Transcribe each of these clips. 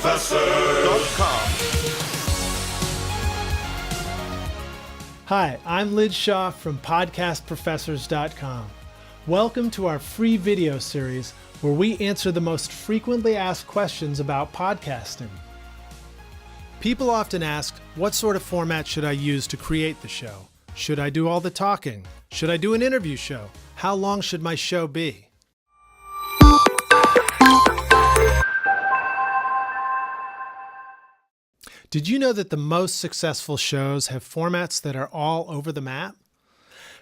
podcastprofessors.com. Hi, I'm Lid Shaw from podcastprofessors.com. Welcome to our free video series where we answer the most frequently asked questions about podcasting. People often ask, what sort of format should I use to create the show? Should I do all the talking? Should I do an interview show? How long should my show be? Did you know that the most successful shows have formats that are all over the map?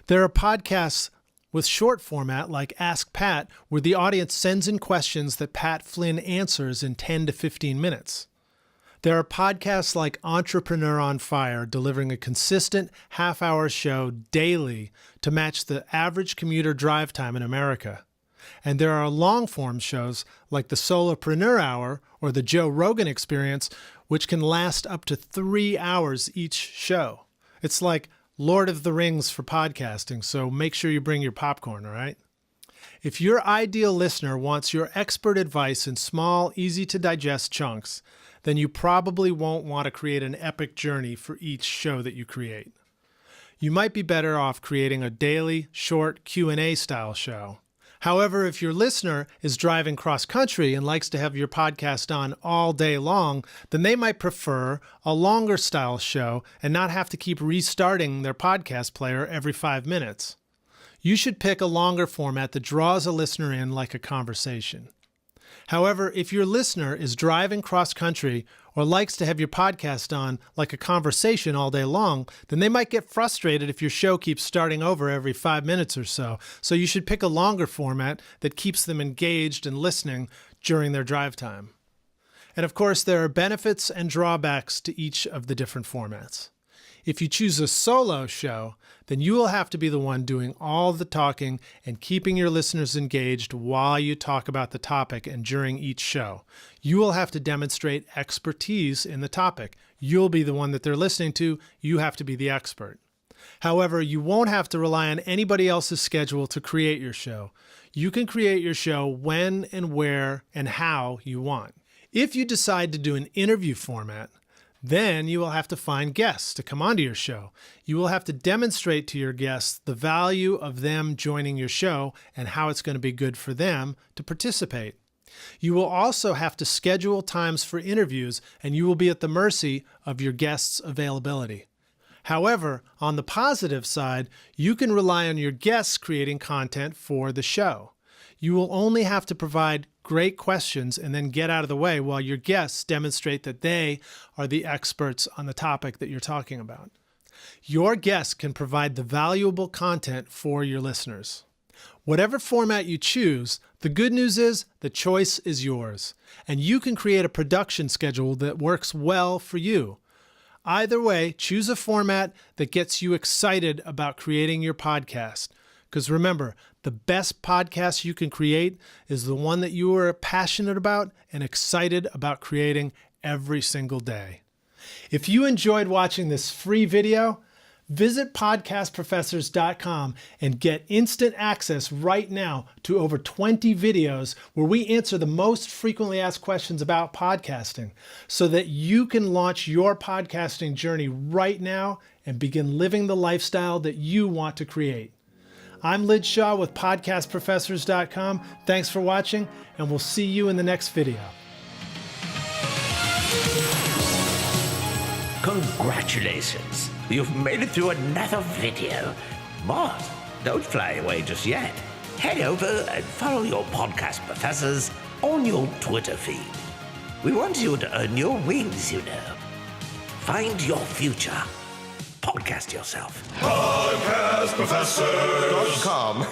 There are podcasts with short format like Ask Pat, where the audience sends in questions that Pat Flynn answers in 10 to 15 minutes. There are podcasts like Entrepreneur on Fire, delivering a consistent half-hour show daily to match the average commuter drive time in America. And there are long-form shows like the Solopreneur Hour or the Joe Rogan Experience, which can last up to 3 hours each show. It's like Lord of the Rings for podcasting, so make sure you bring your popcorn, all right? If your ideal listener wants your expert advice in small, easy-to-digest chunks, then you probably won't want to create an epic journey for each show that you create. You might be better off creating a daily, short Q&A style show. However, if your listener is driving cross-country and likes to have your podcast on all day long, then they might prefer a longer style show and not have to keep restarting their podcast player every 5 minutes. You should pick a longer format that draws a listener in like a conversation. However, if your listener is driving cross-country or likes to have your podcast on like a conversation all day long, then they might get frustrated if your show keeps starting over every 5 minutes or so. So you should pick a longer format that keeps them engaged and listening during their drive time. And of course, there are benefits and drawbacks to each of the different formats. If you choose a solo show, then you will have to be the one doing all the talking and keeping your listeners engaged while you talk about the topic and during each show. You will have to demonstrate expertise in the topic. You'll be the one that they're listening to. You have to be the expert. However, you won't have to rely on anybody else's schedule to create your show. You can create your show when and where and how you want. If you decide to do an interview format, then you will have to find guests to come onto your show. You will have to demonstrate to your guests the value of them joining your show and how it's going to be good for them to participate. You will also have to schedule times for interviews, and you will be at the mercy of your guests' availability. However, on the positive side, you can rely on your guests creating content for the show. You will only have to provide great questions and then get out of the way while your guests demonstrate that they are the experts on the topic that you're talking about. Your guests can provide the valuable content for your listeners. Whatever format you choose, the good news is the choice is yours, and you can create a production schedule that works well for you. Either way, choose a format that gets you excited about creating your podcast. Because remember, the best podcast you can create is the one that you are passionate about and excited about creating every single day. If you enjoyed watching this free video, visit podcastprofessors.com and get instant access right now to over 20 videos where we answer the most frequently asked questions about podcasting so that you can launch your podcasting journey right now and begin living the lifestyle that you want to create. I'm Lid Shaw with podcastprofessors.com. Thanks for watching, and we'll see you in the next video. Congratulations! You've made it through another video. But don't fly away just yet. Head over and follow your podcast professors on your Twitter feed. We want you to earn your wings, you know. Find your future. Podcast yourself. Podcastprofessors.com.